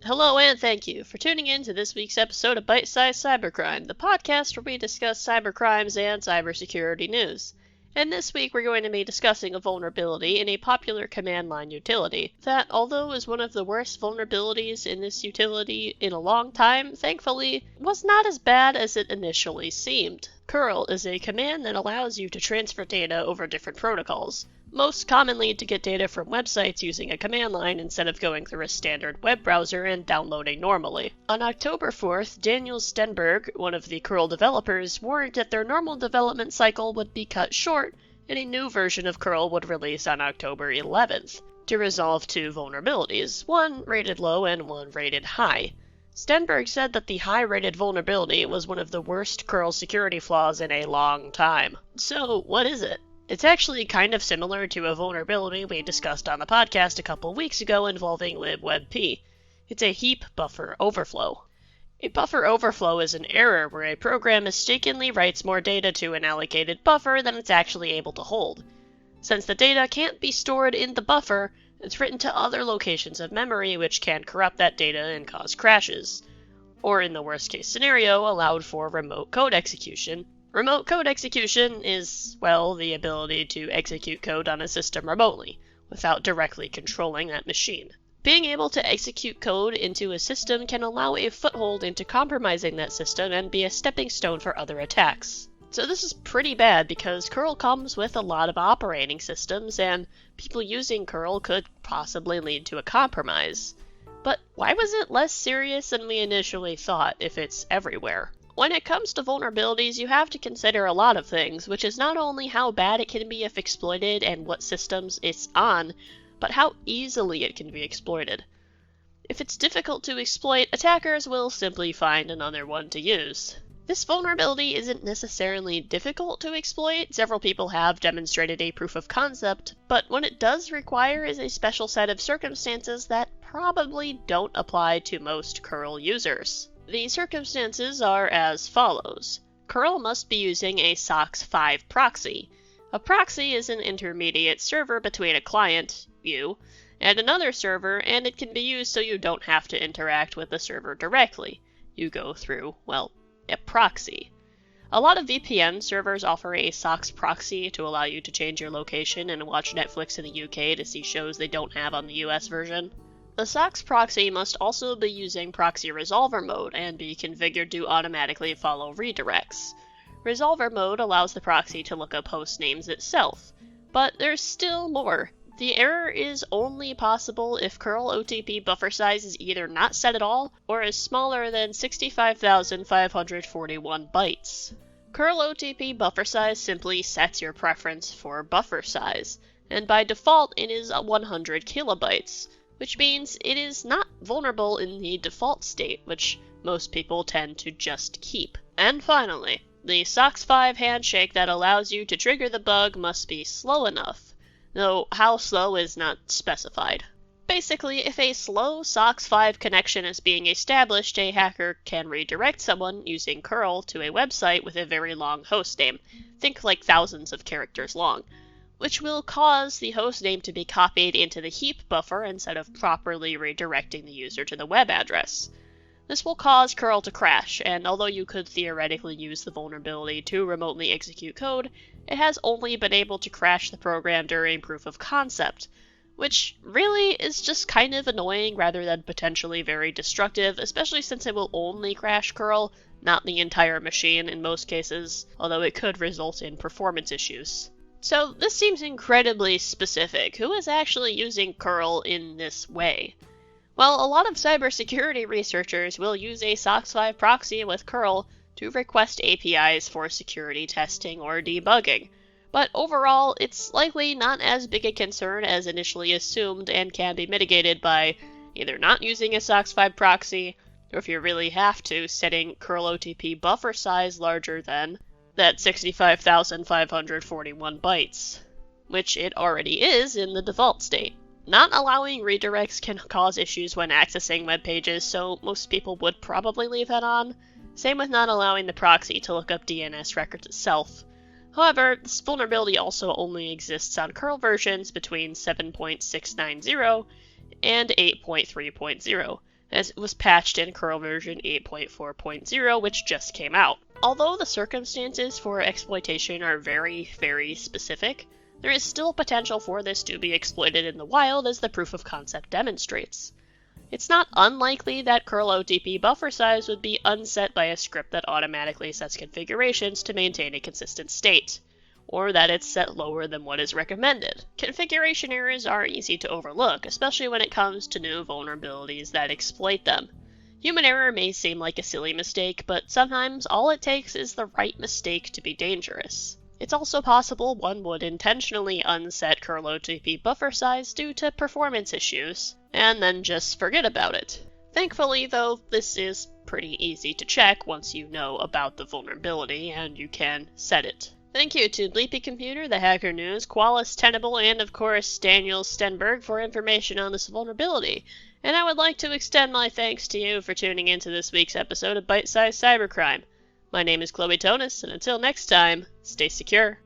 Hello and thank you for tuning in to this week's episode of Bite-Sized Cybercrime, the podcast where we discuss cybercrimes and cybersecurity news. And this week we're going to be discussing a vulnerability in a popular command line utility that, although is one of the worst vulnerabilities in this utility in a long time, thankfully, was not as bad as it initially seemed. Curl is a command that allows you to transfer data over different protocols, most commonly to get data from websites using a command line instead of going through a standard web browser and downloading normally. On October 4th, Daniel Stenberg, one of the curl developers, warned that their normal development cycle would be cut short and a new version of curl would release on October 11th to resolve two vulnerabilities, one rated low and one rated high. Stenberg said that the high-rated vulnerability was one of the worst curl security flaws in a long time. So, what is it? It's actually kind of similar to a vulnerability we discussed on the podcast a couple weeks ago involving libwebp. It's a heap buffer overflow. A buffer overflow is an error where a program mistakenly writes more data to an allocated buffer than it's actually able to hold. Since the data can't be stored in the buffer, it's written to other locations of memory which can corrupt that data and cause crashes. Or in the worst case scenario, allowed for remote code execution. Remote code execution is, well, the ability to execute code on a system remotely, without directly controlling that machine. Being able to execute code into a system can allow a foothold into compromising that system and be a stepping stone for other attacks. So this is pretty bad because curl comes with a lot of operating systems, and people using curl could possibly lead to a compromise. But why was it less serious than we initially thought if it's everywhere? When it comes to vulnerabilities, you have to consider a lot of things, which is not only how bad it can be if exploited and what systems it's on, but how easily it can be exploited. If it's difficult to exploit, attackers will simply find another one to use. This vulnerability isn't necessarily difficult to exploit. Several people have demonstrated a proof of concept, but what it does require is a special set of circumstances that probably don't apply to most curl users. The circumstances are as follows. Curl must be using a SOCKS 5 proxy. A proxy is an intermediate server between a client, you, and another server, and it can be used so you don't have to interact with the server directly. You go through, well, a proxy. A lot of VPN servers offer a SOCKS proxy to allow you to change your location and watch Netflix in the UK to see shows they don't have on the US version. The SOCKS proxy must also be using proxy resolver mode and be configured to automatically follow redirects. Resolver mode allows the proxy to look up host names itself, but there's still more. The error is only possible if curl OTP buffer size is either not set at all or is smaller than 65,541 bytes. Curl OTP buffer size simply sets your preference for buffer size, and by default it is 100 kilobytes. Which means it is not vulnerable in the default state, which most people tend to just keep. And finally, the SOCKS 5 handshake that allows you to trigger the bug must be slow enough, though how slow is not specified. Basically, if a slow SOCKS 5 connection is being established, a hacker can redirect someone using curl to a website with a very long hostname, think like thousands of characters long, which will cause the hostname to be copied into the heap buffer instead of properly redirecting the user to the web address. This will cause curl to crash, and although you could theoretically use the vulnerability to remotely execute code, it has only been able to crash the program during proof of concept, which really is just kind of annoying rather than potentially very destructive, especially since it will only crash curl, not the entire machine in most cases, although it could result in performance issues. So this seems incredibly specific. Who is actually using curl in this way? Well, a lot of cybersecurity researchers will use a SOCKS 5 proxy with curl to request APIs for security testing or debugging, but overall it's likely not as big a concern as initially assumed and can be mitigated by either not using a SOCKS 5 proxy, or if you really have to, setting curl OTP buffer size larger than that 65,541 bytes, which it already is in the default state. Not allowing redirects can cause issues when accessing web pages, so most people would probably leave that on. Same with not allowing the proxy to look up DNS records itself. However, this vulnerability also only exists on curl versions between 7.690 and 8.3.0, as it was patched in kernel version 8.4.0, which just came out. Although the circumstances for exploitation are very, very specific, there is still potential for this to be exploited in the wild, as the proof of concept demonstrates. It's not unlikely that curl OTP buffer size would be unset by a script that automatically sets configurations to maintain a consistent state, or that it's set lower than what is recommended. Configuration errors are easy to overlook, especially when it comes to new vulnerabilities that exploit them. Human error may seem like a silly mistake, but sometimes all it takes is the right mistake to be dangerous. It's also possible one would intentionally unset curl OTP buffer size due to performance issues, and then just forget about it. Thankfully, though, this is pretty easy to check once you know about the vulnerability and you can set it. Thank you to Bleepy Computer, The Hacker News, Qualis Tenable, and of course Daniel Stenberg for information on this vulnerability. And I would like to extend my thanks to you for tuning into this week's episode of Bite-Sized Cybercrime. My name is Chloe Tonis, and until next time, stay secure.